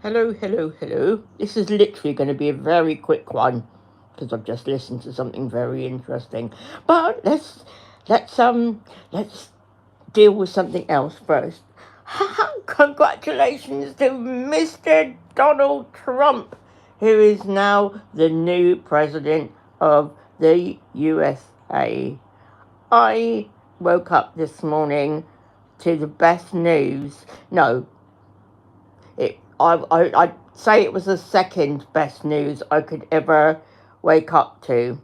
Hello, hello, hello. This is literally going to be a very quick one because I've just listened to something very interesting. But let's deal with something else first. Congratulations to Mr. Donald Trump, who is now the new president of the USA. I woke up this morning to the best news. No, I'd say it was the second best news I could ever wake up to.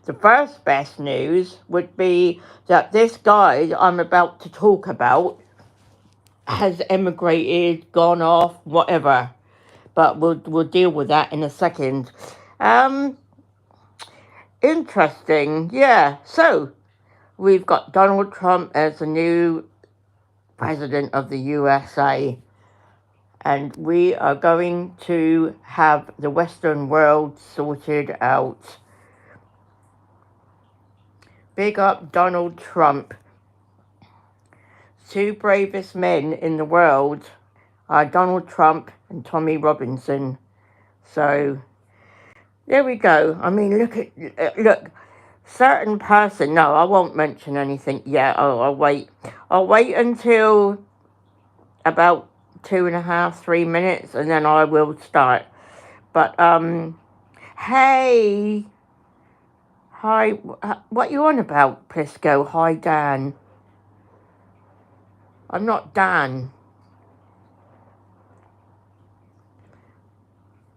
The first best news would be that this guy I'm about to talk about has emigrated, gone off, whatever. But we'll deal with that in a second. Um, Interesting, yeah. So we've got Donald Trump as the new president of the USA. And we are going to have the Western world sorted out. Big up Donald Trump. Two bravest men in the world are Donald Trump and Tommy Robinson. So there we go. I mean, look, certain person. No, I won't mention anything yet. I'll wait. I'll wait until about 2.5, 3 minutes, and then I will start. But hey, hi, what you on about, Pisco? Hi, Dan. I'm not Dan.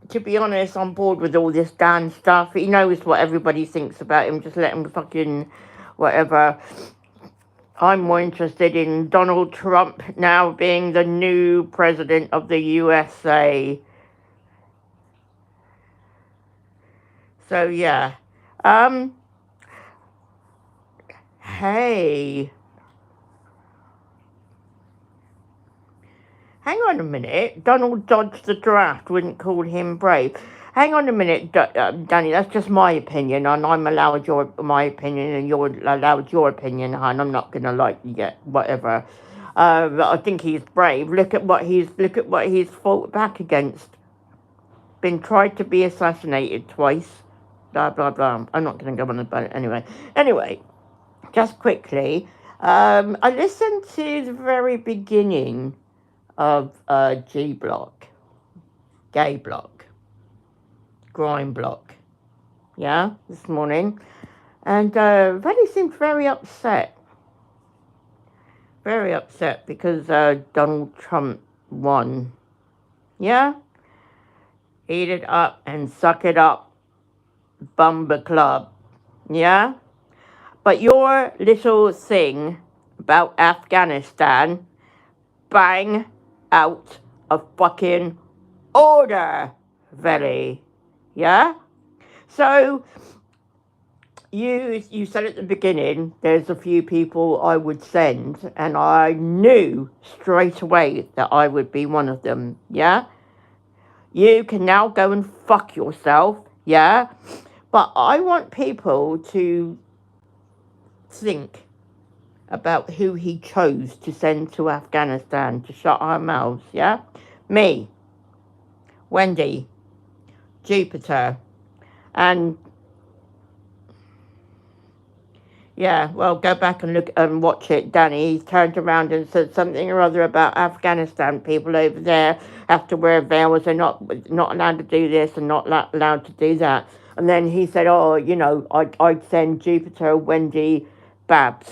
To be honest, I'm bored with all this Dan stuff. He knows what everybody thinks about him. Just let him fucking whatever. I'm more interested in Donald Trump now being the new president of the USA. So yeah. Hey. Hang on a minute. Donald dodged the draft. Wouldn't call him brave. Hang on a minute, Danny. That's just my opinion, and I'm allowed my opinion, and you're allowed your opinion, hon. I'm not gonna like yet, whatever. I think he's brave. Look at what he's fought back against. Been tried to be assassinated twice. Blah blah blah. I'm not gonna go on about it anyway. Anyway, just quickly. I listened to the very beginning of G Block, Gay Block, Grime Block, yeah, this morning, and Reddy seemed very upset because Donald Trump won, yeah, eat it up and suck it up, Bumba Club, yeah, but your little thing about Afghanistan, bang out of fucking order, Veli. Yeah? So, you said at the beginning, there's a few people I would send, and I knew straight away that I would be one of them. Yeah? You can now go and fuck yourself. Yeah? But I want people to think about who he chose to send to Afghanistan to shut our mouths. Yeah? Me, Wendy, Jupiter, and yeah, well, go back and look and watch it, Danny. He turned around and said something or other about Afghanistan people over there have to wear veils. They're not allowed to do this and not allowed to do that. And then he said, oh, I'd send Jupiter, Wendy, Babs.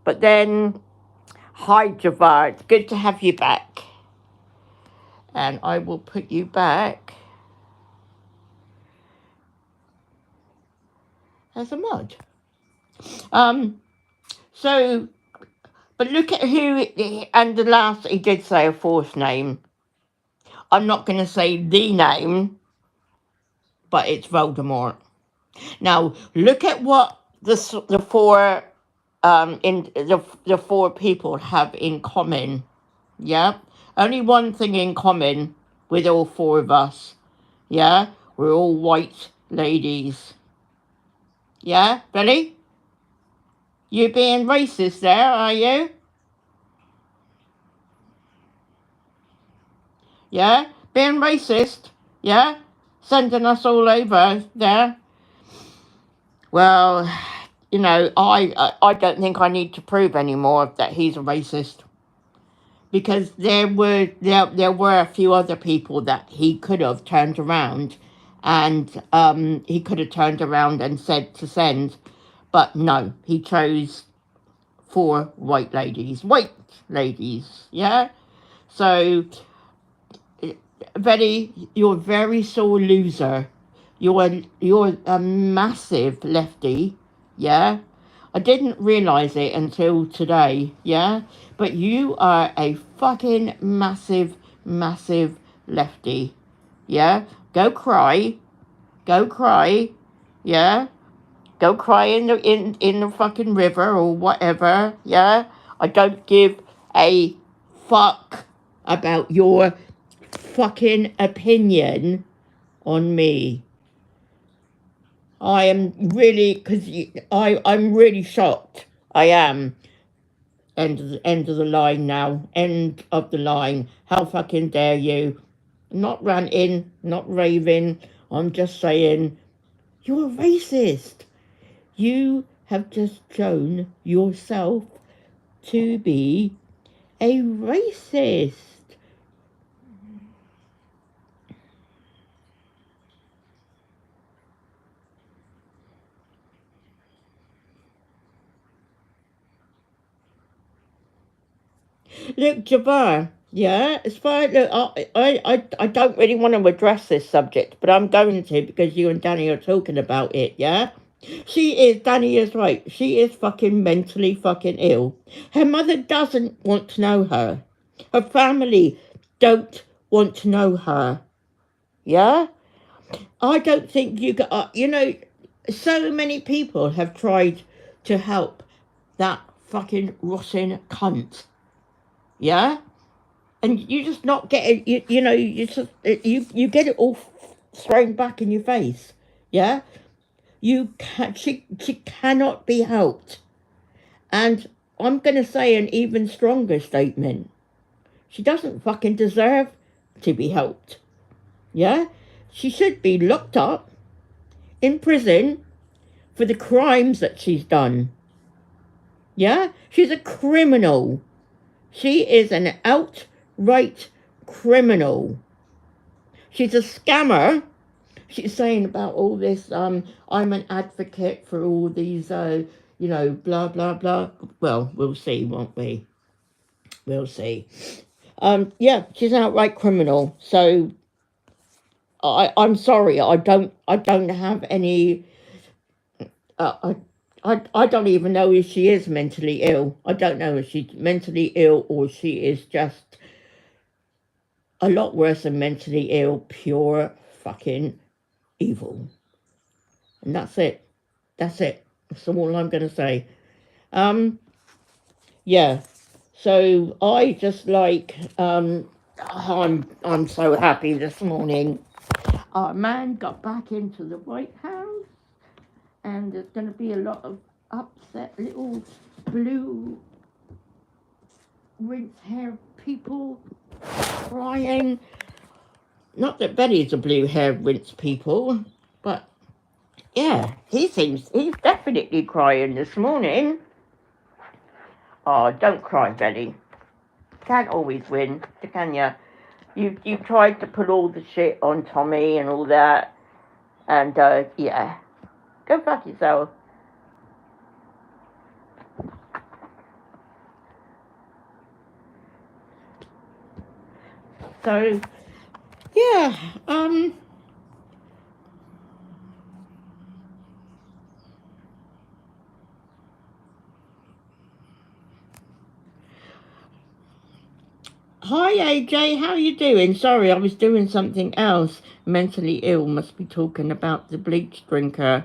But then, hi, Javad. It's good to have you back. And I will put you back as a mod. So, but look at who, and the last, he did say a fourth name. I'm not going to say the name, but it's Voldemort. Now, look at what the four, in the four people have in common. Yeah? Only one thing in common with all four of us. Yeah? We're all white ladies. Yeah, Billy? You being racist there, are you? Yeah? being racist, yeah, sending us all over there. Well, you know, I don't think I need to prove anymore that he's a racist, because there were a few other people that he could have turned around, and he could have turned around and said to send, but no, he chose for white ladies, yeah. So, Betty, you're a very sore loser. You're a massive lefty, yeah. I didn't realize it until today, yeah. But you are a fucking massive lefty, yeah. Go cry, yeah. Go cry in the fucking river or whatever, yeah. I don't give a fuck about your fucking opinion on me. I am really, because I'm really shocked. I am. End of the line now. End of the line. How fucking dare you? Not ranting, not raving. I'm just saying, you're a racist. You have just shown yourself to be a racist. Look, Jabbar, yeah, as far as, look, I don't really want to address this subject, but I'm going to, because you and Danny are talking about it, yeah? Danny is right. She is fucking mentally fucking ill. Her mother doesn't want to know her. Her family don't want to know her. Yeah? I don't think you got, you know, so many people have tried to help that fucking rotten cunt. Yeah? And you just not get it, you know, you get it all thrown back in your face. Yeah? She cannot be helped. And I'm going to say an even stronger statement. She doesn't fucking deserve to be helped. Yeah? She should be locked up in prison for the crimes that she's done. Yeah? She's a criminal. She is an outright criminal. She's a scammer. She's saying about all this, I'm an advocate for all these, you know, blah, blah, blah. Well, we'll see, won't we? We'll see. Yeah, she's an outright criminal. So I'm sorry, I don't have any. I don't even know if she is mentally ill. I don't know if she's mentally ill or she is just a lot worse than mentally ill, pure fucking evil. And that's it. That's it. That's all I'm going to say. Yeah. So I just like, I'm so happy this morning. Our man got back into the White House, and there's going to be a lot of upset little blue rinse hair people crying. Not that Betty's a blue hair rinse people, but yeah, he's definitely crying this morning. Oh, don't cry, Betty. Can't always win, can ya? You tried to put all the shit on Tommy and all that, and yeah, go fuck yourself. So, yeah, Hi AJ, how you doing? Sorry, I was doing something else. Mentally ill, must be talking about the bleach drinker.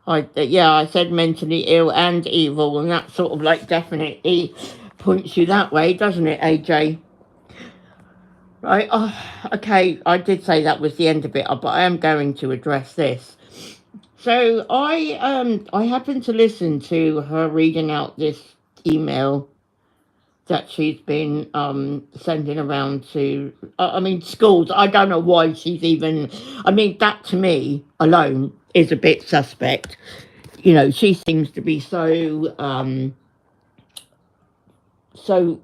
I said mentally ill and evil, and that sort of like definitely points you that way, doesn't it, AJ? Right. Oh, okay, I did say that was the end of it, but I am going to address this. So I happened to listen to her reading out this email that she's been sending around to, I mean, schools. I don't know why she's even, I mean, that to me alone is a bit suspect. You know, she seems to be so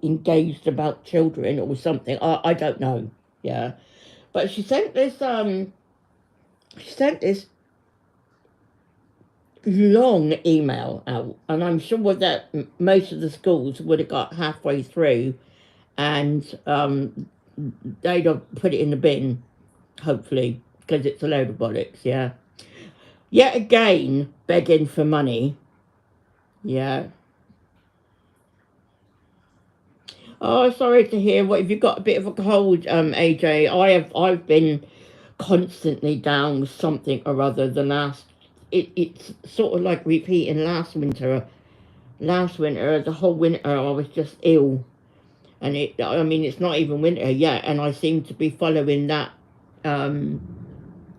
engaged about children or something. I don't know. Yeah. But she sent this long email out, and I'm sure that most of the schools would have got halfway through, and they'd have put it in the bin, hopefully, because it's a load of bollocks. Yeah. Yet again, begging for money. Yeah. Oh, sorry to hear. What, have you got a bit of a cold, AJ? I've been constantly down with something or other. It's sort of like repeating last winter. Last winter, the whole winter, I was just ill, and I mean, it's not even winter yet, and I seem to be following that. Um,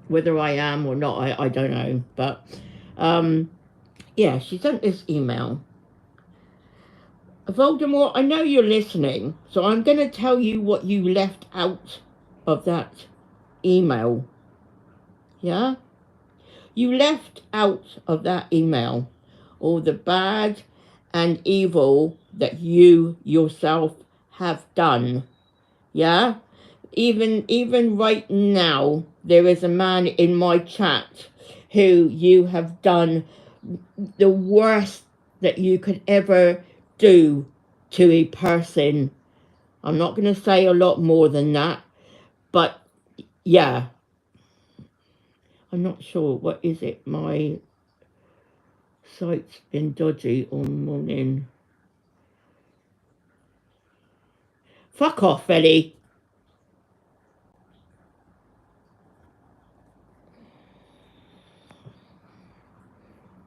whether I am or not, I don't know, but yeah, she sent this email. Voldemort, I know you're listening, so I'm going to tell you what you left out of that email. Yeah? You left out of that email all the bad and evil that you yourself have done. Yeah? Even right now, there is a man in my chat who you have done the worst that you could ever do to a person. I'm not going to say a lot more than that, but yeah. I'm not sure. What is it? My site's been dodgy all morning. Fuck off, Ellie.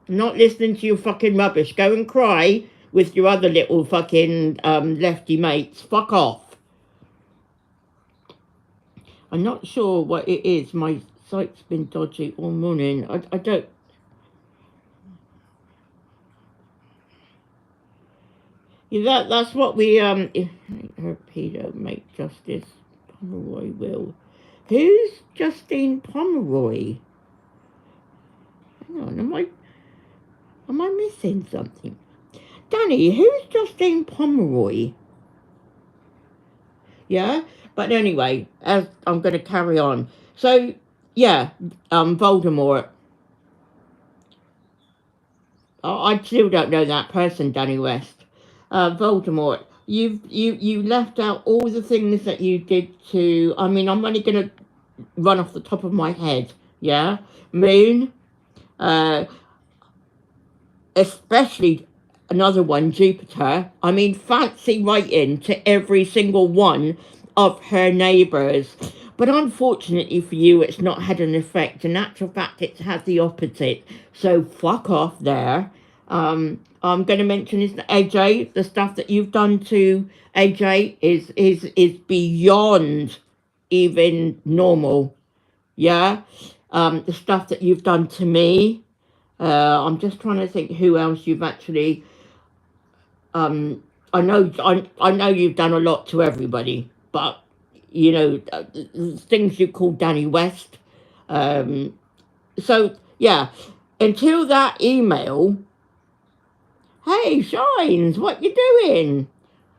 I'm not listening to your fucking rubbish. Go and cry with your other little fucking lefty mates. Fuck off. I'm not sure what it is. My site's been dodgy all morning. I don't... Yeah, that's what we, if her pedo make Justice Pomeroy will. Who's Justine Pomeroy? Hang on, am I missing something? Danny, who's Justine Pomeroy? Yeah, but anyway, as I'm going to carry on. So, yeah, Voldemort. I still don't know that person, Danny West. Voldemort, you left out all the things that you did to. I mean, I'm only going to run off the top of my head. Yeah, Moon, especially another one, Jupiter. I mean, fancy writing to every single one of her neighbours. But unfortunately for you, it's not had an effect. In actual fact, it's had the opposite. So fuck off there. I'm going to mention is AJ. The stuff that you've done to AJ is beyond even normal. Yeah. The stuff that you've done to me. I'm just trying to think who else you've actually. I know you've done a lot to everybody, but you know things you call Danny West. So yeah, until that email. Hey, Shines, what you doing?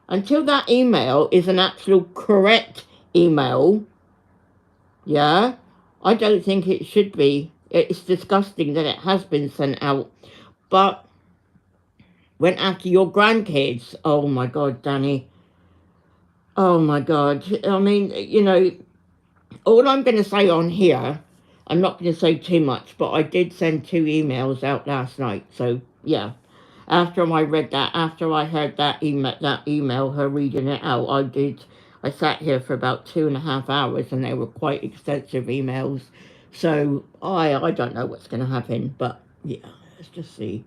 Until that email is an actual correct email, yeah, I don't think it should be. It's disgusting that it has been sent out. But went after your grandkids. Oh my God, Danny. Oh my God. I mean, you know, all I'm going to say on here, I'm not going to say too much, but I did send 2 emails out last night. So, yeah. After I read that, after I heard that email, her reading it out, I sat here for about 2.5 hours, and they were quite extensive emails. So I don't know what's going to happen, but yeah, let's just see.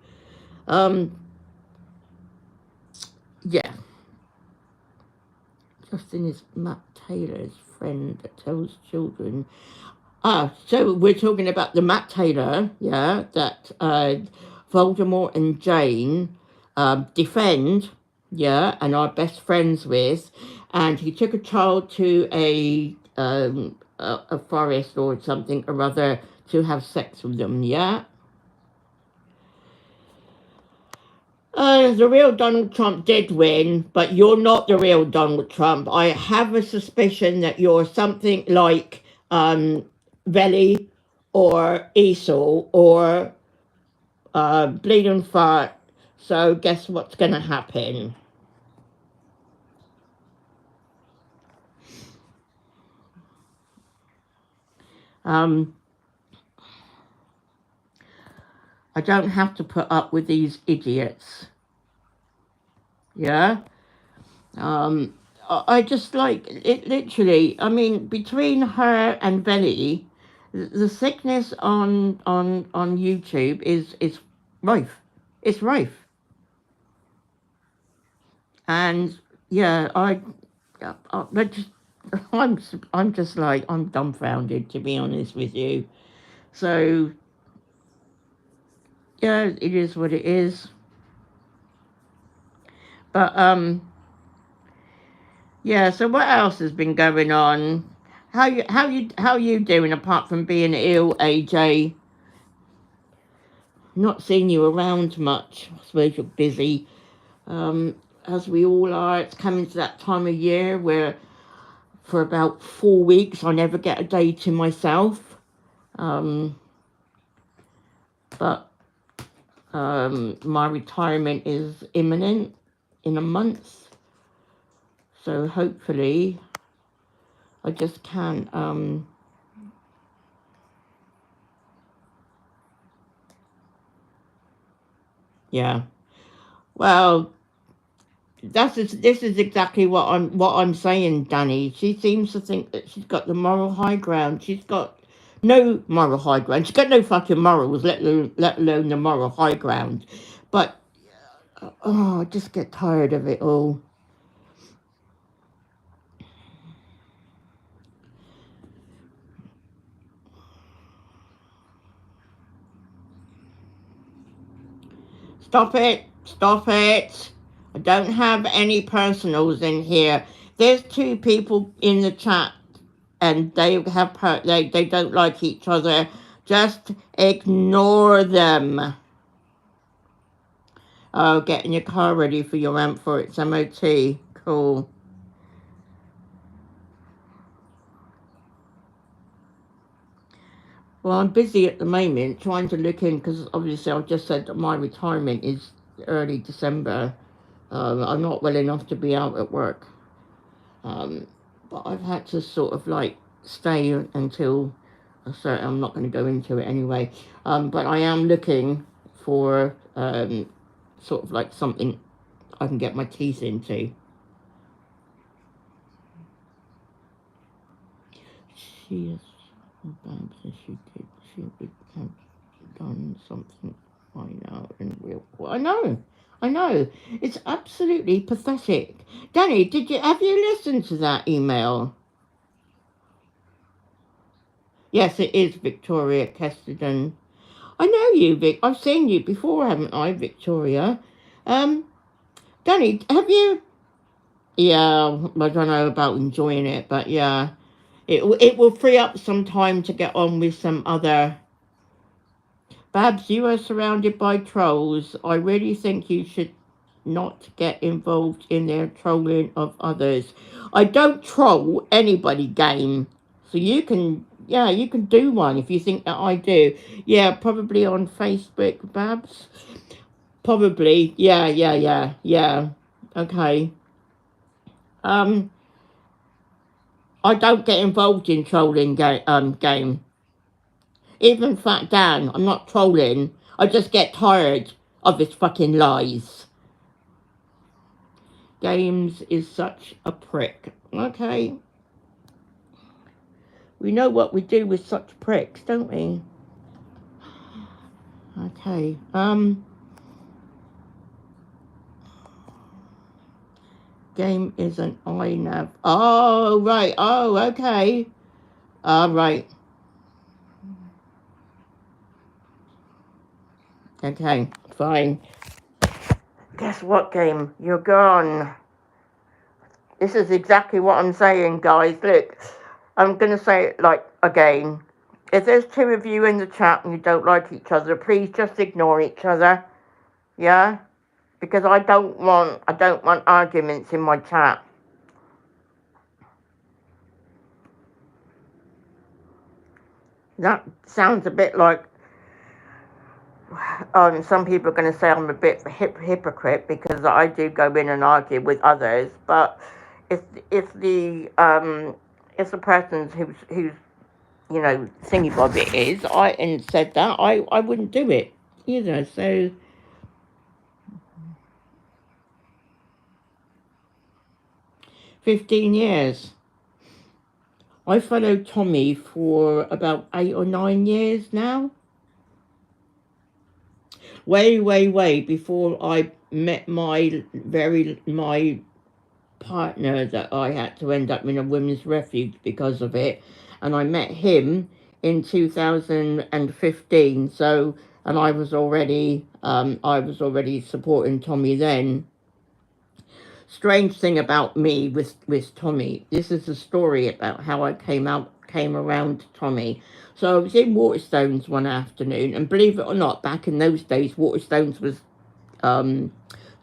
Yeah. Justin is Matt Taylor's friend that tells children. So we're talking about the Matt Taylor, yeah, that Voldemort and Jane defend, yeah, and are best friends with, and he took a child to a forest or something or other to have sex with them, yeah? The real Donald Trump did win, but you're not the real Donald Trump. I have a suspicion that you're something like Veli or Esau or Bleeding Fart. So guess what's going to happen? Um, I don't have to put up with these idiots. Yeah? I just like it literally. I mean, between her and Veli, the sickness on YouTube is rife. It's rife. And yeah, I just, I'm just like, I'm dumbfounded, to be honest with you. So yeah, it is what it is. But yeah. So what else has been going on? How you doing apart from being ill, AJ? Not seeing you around much. I suppose you're busy. As we all are, it's coming to that time of year where for about 4 weeks I never get a day to myself. Um, but my retirement is imminent in a month. So hopefully I just can't yeah. Well, this is exactly what I'm saying, Danny. She seems to think that she's got the moral high ground. She's got no moral high ground. She's got no fucking morals, let alone the moral high ground. But oh, I just get tired of it all. Stop it! Stop it! I don't have any personals in here. There's two people in the chat and they don't like each other. Just ignore them. Oh, getting your car ready for your ramp for its MOT. Cool. Well, I'm busy at the moment trying to look in because obviously I've just said that my retirement is early December. I'm not well enough to be out at work. But I've had to sort of like stay until I'm not going to go into it anyway. But I am looking for sort of like something I can get my teeth into. She is bad as she did. She would have done something by now in real. I know. It's absolutely pathetic. Danny, have you listened to that email? Yes, it is Victoria Kesterden. I know you, Vic. I've seen you before, haven't I, Victoria? Um, Danny, have you? Yeah, I don't know about enjoying it, but yeah, it will free up some time to get on with some other. Babs, you are surrounded by trolls. I really think you should not get involved in their trolling of others. I don't troll anybody, game. So you can do one if you think that I do. Yeah, probably on Facebook, Babs. Probably. Yeah. Okay. Um, I don't get involved in trolling game. Even Fat Dan, I'm not trolling. I just get tired of his fucking lies. Games is such a prick. Okay. We know what we do with such pricks, don't we? Okay. Game is an iNav. Oh, right. Oh, okay. Right. Okay. Fine. Guess what, game? You're gone. This is exactly what I'm saying, guys. Look, I'm going to say it like again. If there's two of you in the chat and you don't like each other, please just ignore each other. Yeah? Because I don't want arguments in my chat. That sounds a bit like some people are going to say I'm a bit of a hypocrite because I do go in and argue with others, but if the person who's you know thingy bob it is, and said that I wouldn't do it either. So 15 years. I followed Tommy for about 8 or 9 years now. Way before I met my partner that I had to end up in a women's refuge because of it, and I met him in 2015. So, and I was already supporting Tommy then. Strange thing about me with Tommy. This is a story about how I came around to Tommy. So I was in Waterstones one afternoon, and believe it or not, back in those days, Waterstones was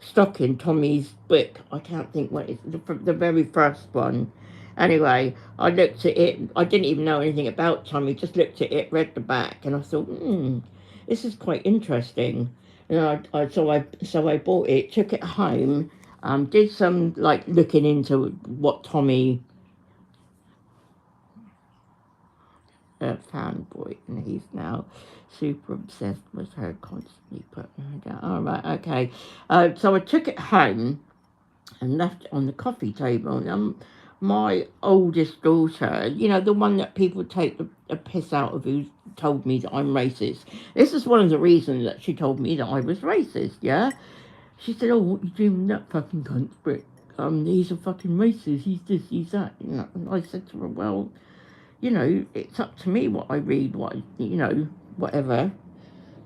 stuck in Tommy's book. I can't think what it's the very first one. Anyway, I looked at it. I didn't even know anything about Tommy. Just looked at it, read the back, and I thought, this is quite interesting. And so I bought it, took it home, did some like looking into what Tommy. Fanboy, and he's now super obsessed with her, constantly putting her down. All right, okay. So I took it home and left it on the coffee table. And my oldest daughter, you know, the one that people take the piss out of, who told me that I'm racist. This is one of the reasons that she told me that I was racist, yeah? She said, oh, what you doing with that fucking cunt, Brick? He's a fucking racist, he's this, he's that. You know, and I said to her, well, you know, it's up to me what I read, whatever.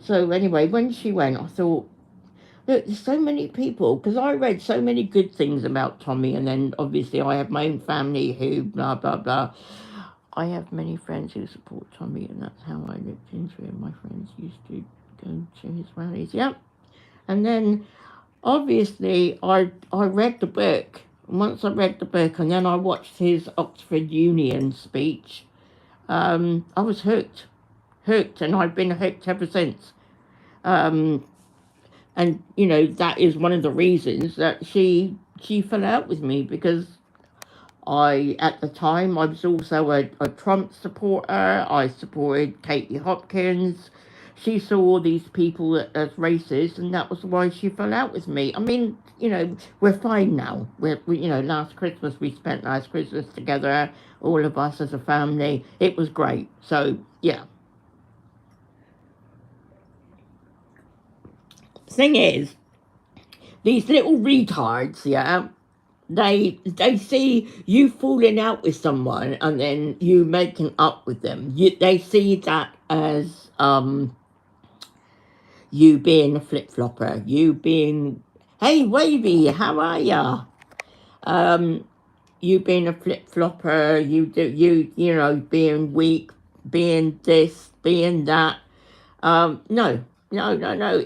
So anyway, when she went, I thought, look, there's so many people, because I read so many good things about Tommy, and then obviously I have my own family who blah, blah, blah. I have many friends who support Tommy, and that's how I looked into it. My friends used to go to his rallies, yep. And then, obviously, I read the book. Once I read the book, and then I watched his Oxford Union speech, I was hooked, and I've been hooked ever since. And you know, that is one of the reasons that she fell out with me, because at the time, I was also a Trump supporter. I supported Katie Hopkins. She saw all these people as racist, and that was why she fell out with me. I mean, you know, we're fine now. You know, we spent last Christmas together, all of us as a family. It was great. So, yeah. Thing is, these little retards, yeah, they see you falling out with someone and then you making up with them. They see that as you being a flip-flopper, you being, hey Wavy, how are ya? You being a flip-flopper, you know, being weak, being this, being that. No.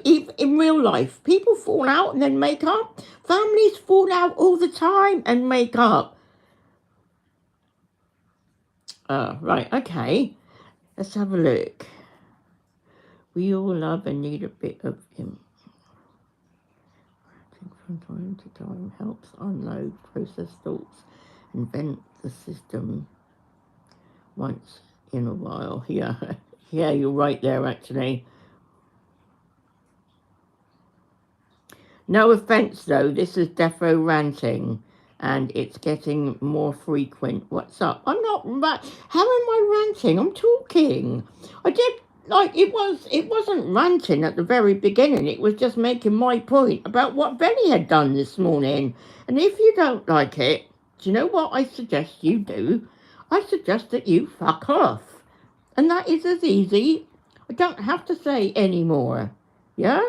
Even in real life, people fall out and then make up. Families fall out all the time and make up. Right, okay. Let's have a look. We all love and need a bit of him. From time to time helps unload, process thoughts, and vent the system once in a while. Yeah, yeah, you're right there, actually. No offense, though, this is Defo ranting, and it's getting more frequent. What's up? I'm not, how am I ranting? I'm talking. I did, like, it wasn't ranting at the very beginning. It was just making my point about what Benny had done this morning. And if you don't like it, do you know what I suggest you do? I suggest that you fuck off. And that is as easy. I don't have to say any more. Yeah?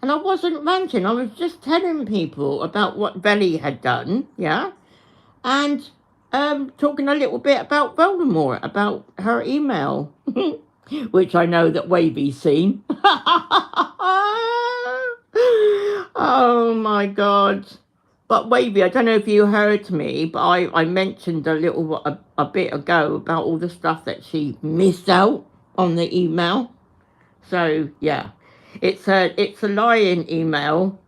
And I wasn't ranting, I was just telling people about what Belly had done, yeah? And talking a little bit about Voldemort, about her email, which I know that Wavy's seen. Oh my God. But Wavy, I don't know if you heard me, but I mentioned a bit ago about all the stuff that she missed out on the email. So yeah, it's a lying email.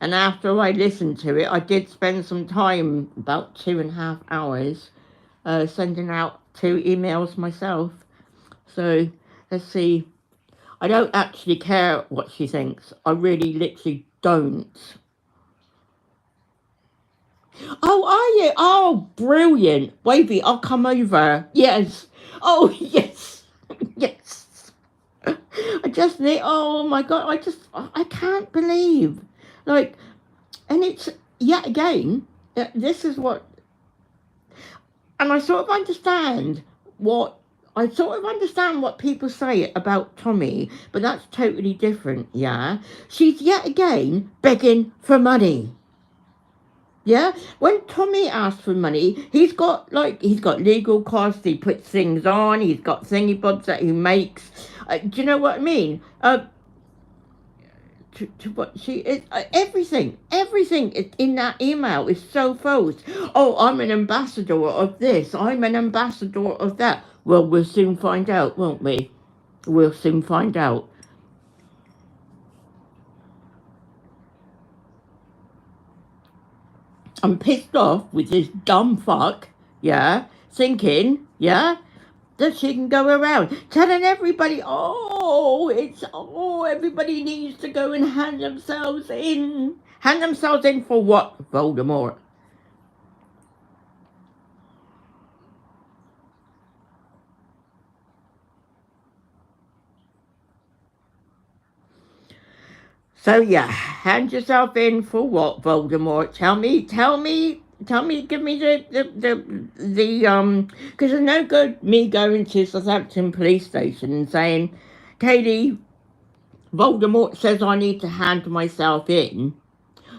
And after I listened to it, I did spend some time, about 2.5 hours, sending out 2 emails myself. So let's see. I don't actually care what she thinks. I really literally don't. Oh, are you? Oh, brilliant. Wavy, I'll come over. Yes. Oh, yes. Yes. I just need, oh my God, I can't believe. Like, and it's, yet again, this is what, and I sort of understand what people say about Tommy, but that's totally different, yeah? She's yet again begging for money. Yeah, when Tommy asks for money, he's got legal costs. He puts things on. He's got thingy bobs that he makes. Do you know what I mean? To what she is, everything in that email is so false. Oh, I'm an ambassador of this. I'm an ambassador of that. Well, we'll soon find out, won't we? We'll soon find out. I'm pissed off with this dumb fuck, yeah, thinking, yeah, that she can go around telling everybody, everybody needs to go and hand themselves in. Hand themselves in for what, Voldemort? So yeah, hand yourself in for what, Voldemort? Tell me, give me because it's no good me going to Southampton police station and saying, Katie, Voldemort says I need to hand myself in,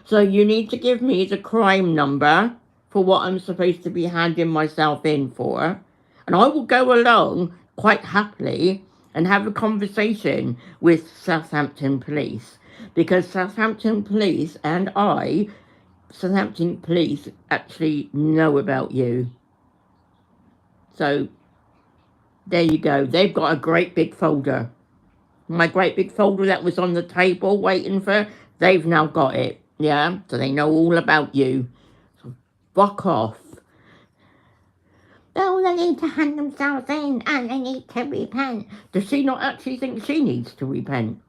so you need to give me the crime number for what I'm supposed to be handing myself in for, and I will go along quite happily and have a conversation with Southampton police, because Southampton police actually know about you. So there you go. They've got a great big folder. My great big folder that was on the table waiting for, they've now got it. Yeah, so they know all about you. So fuck off. Oh, they need to hand themselves in and they need to repent. Does she not actually think she needs to repent?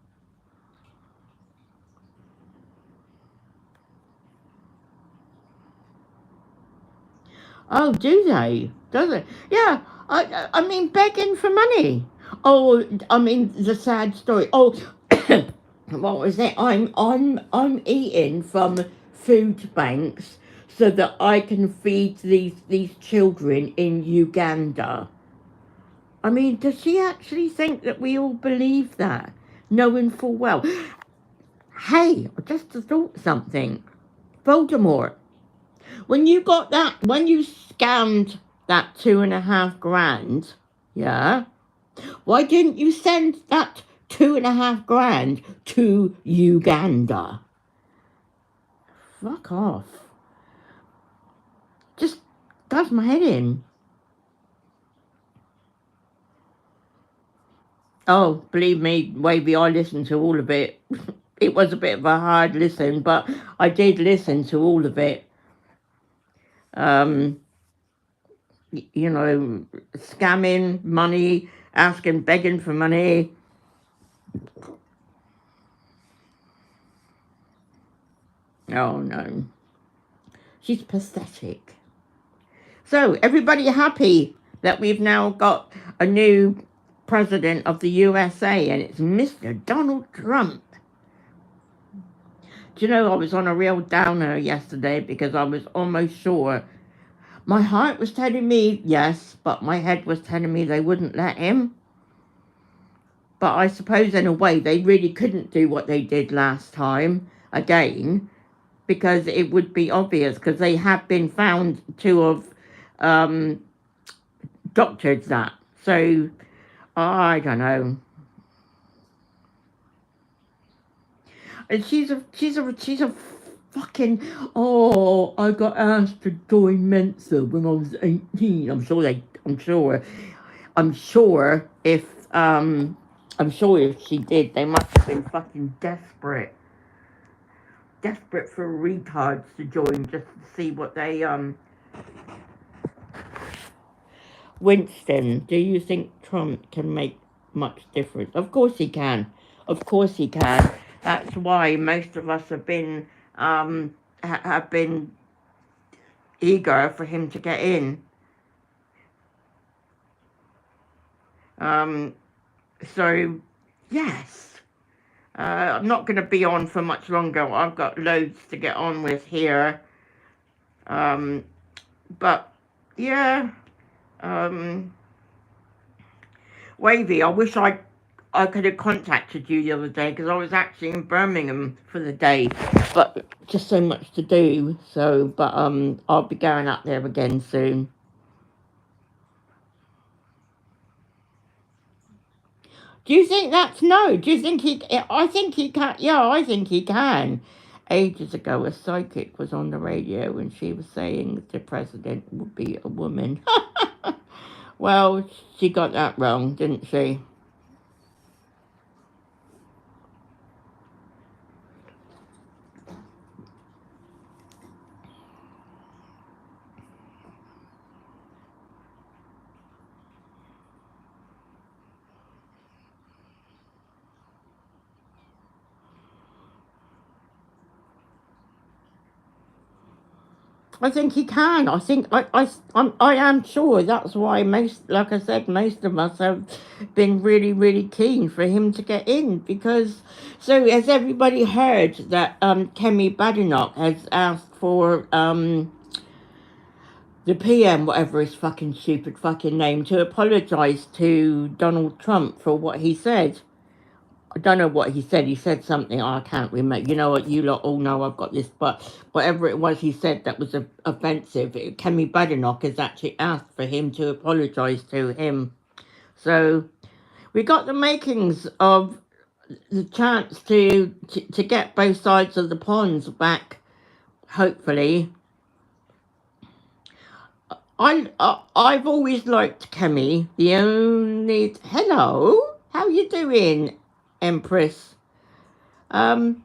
Oh, do they? Does it? Yeah, I mean, begging for money. Oh, I mean, the sad story. Oh, what was it? I'm eating from food banks so that I can feed these children in Uganda. I mean, does she actually think that we all believe that, knowing full well? Hey, I just thought something. Voldemort, when you scammed that 2.5 grand, yeah, why didn't you send that 2.5 grand to Uganda? Fuck off. Just does my head in. Oh, believe me, Wavy, I listened to all of it. It was a bit of a hard listen, but I did listen to all of it. You know, scamming money, begging for money. Oh no. She's pathetic. So, everybody happy that we've now got a new president of the USA, and it's Mr. Donald Trump. Do you know, I was on a real downer yesterday because I was almost sure. My heart was telling me yes, but my head was telling me they wouldn't let him. But I suppose in a way they really couldn't do what they did last time again, because it would be obvious, because they have been found to have doctored that. So I don't know. And she's a fucking, oh, I got asked to join Mensa when I was 18. I'm sure if she did, they must have been fucking desperate for retards to join just to see what they Winston, do you think Trump can make much difference? Of course he can. Of course he can. That's why most of us have been have been eager for him to get in. So yes, I'm not going to be on for much longer. I've got loads to get on with here. But yeah, Wavy, I wish I could have contacted you the other day, because I was actually in Birmingham for the day, but just so much to do. So, but I'll be going up there again soon. Do you think that's no? Do you think he? I think he can. Yeah, I think he can. Ages ago, a psychic was on the radio and she was saying the president would be a woman. Well, she got that wrong, didn't she? I think he can. I think I am sure that's why most, like I said, most of us have been really, really keen for him to get in, because, so has everybody heard that Kemi Badenoch has asked for the PM, whatever his fucking stupid fucking name, to apologise to Donald Trump for what he said. I don't know what he said. He said something I can't remember. You know what? You lot all know I've got this, but whatever it was he said that was offensive, Kemi Badenoch has actually asked for him to apologise to him. So we got the makings of the chance to get both sides of the ponds back, hopefully. I've always liked Kemi. The only... Hello? How you doing, Empress? That's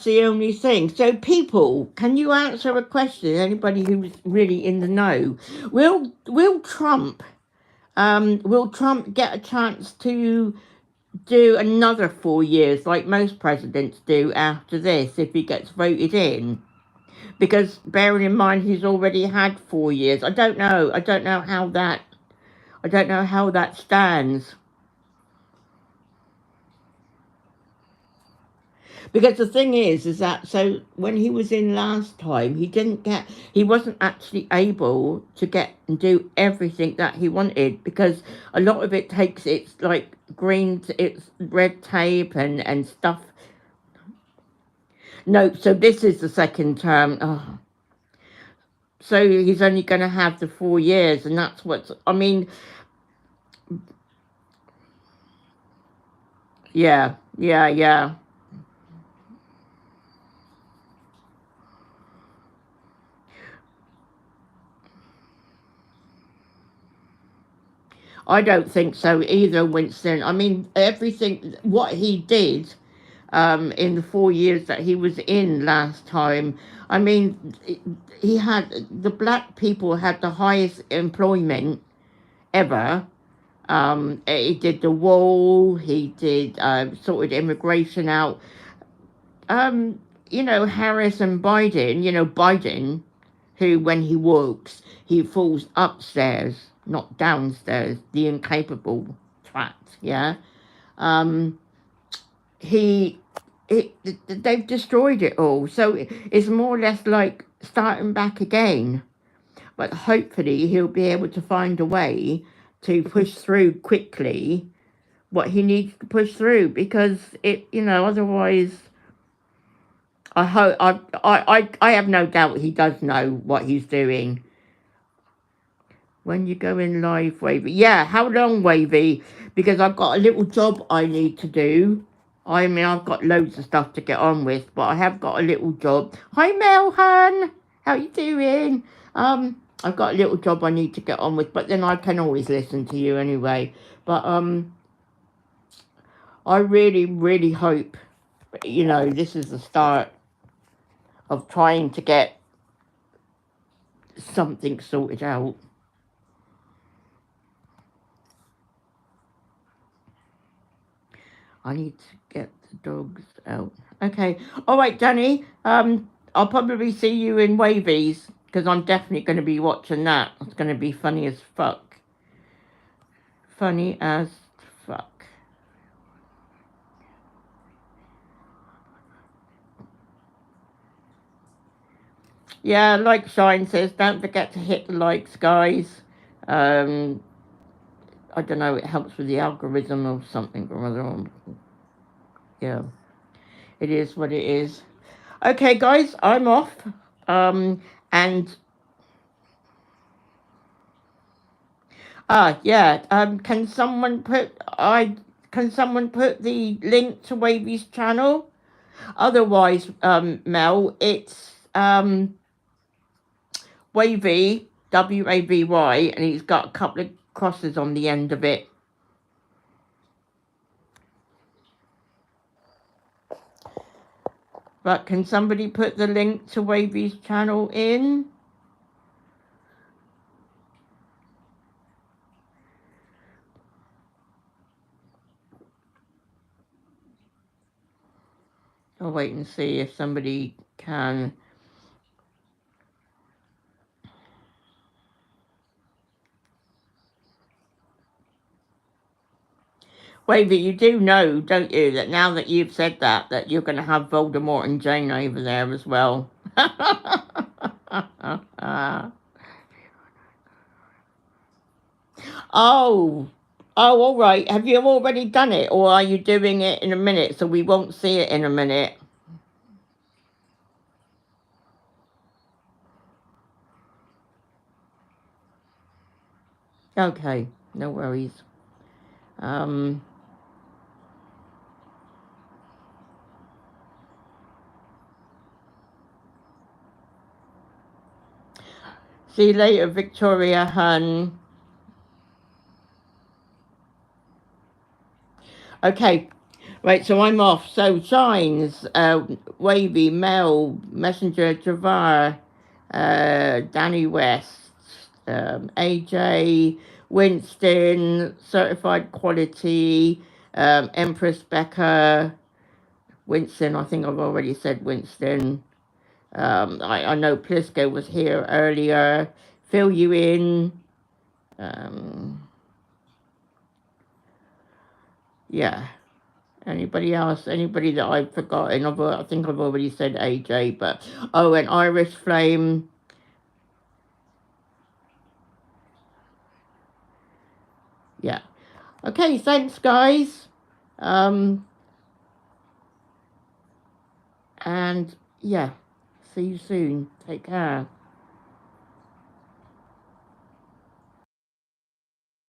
the only thing. So people, can you answer a question? Anybody who's really in the know? Will Trump get a chance to do another 4 years like most presidents do after this if he gets voted in? Because bearing in mind he's already had 4 years. I don't know how that stands. Because the thing is that, so when he was in last time, he wasn't actually able to get and do everything that he wanted, because a lot of it takes, it's like it's red tape and stuff. No, so this is the second term. Oh. So he's only going to have the 4 years, and that's what's, I mean, yeah. I don't think so either, Winston. I mean, everything, what he did in the 4 years that he was in last time, I mean, the black people had the highest employment ever. He did the wall, he did sorted immigration out. Harris and Biden, who, when he walks, he falls upstairs, not downstairs, the incapable twat, yeah? They've destroyed it all, so it's more or less like starting back again. but hopefully he'll be able to find a way to push through quickly what he needs to push through, because it, you know, otherwise I hope I have no doubt he does know what he's doing. When you go in live, Wavy. Yeah, how long, Wavy? Because I've got a little job I need to do. I mean, I've got loads of stuff to get on with, but I have got a little job. Hi, Melhan. How you doing? I've got a little job I need to get on with, but then I can always listen to you anyway. But I really, really hope, you know, this is the start of trying to get something sorted out. I need to get the dogs out. Okay. All right, Danny. I'll probably see you in Wavies, because I'm definitely going to be watching that. It's going to be funny as fuck. Funny as fuck. Yeah, like Shine says, don't forget to hit the likes, guys. I don't know, it helps with the algorithm or something or other. Yeah, it is what it is. Okay, guys, I'm off. And yeah. Can someone put the link to Wavy's channel? Otherwise, Mel, it's Wavy, WAVY, and he's got a couple of crosses on the end of it. But can somebody put the link to Wavy's channel in? I'll wait and see if somebody can. Wavy, you do know, don't you, that now that you've said that, that you're going to have Voldemort and Jane over there as well. Oh, all right. Have you already done it, or are you doing it in a minute so we won't see it in a minute? Okay, no worries. See you later, Victoria, hun. Okay, right, so I'm off. So, Shines, Wavy, Mel, Messenger, Javar, Danny West, AJ, Winston, Certified Quality, Empress Becca, Winston, I think I've already said Winston. I know Plisco was here earlier. Fill you in. Yeah. Anybody else? Anybody that I've forgotten? I think I've already said AJ, but oh, and Irish Flame. Yeah. Okay, thanks, guys. And yeah, see you soon. Take care.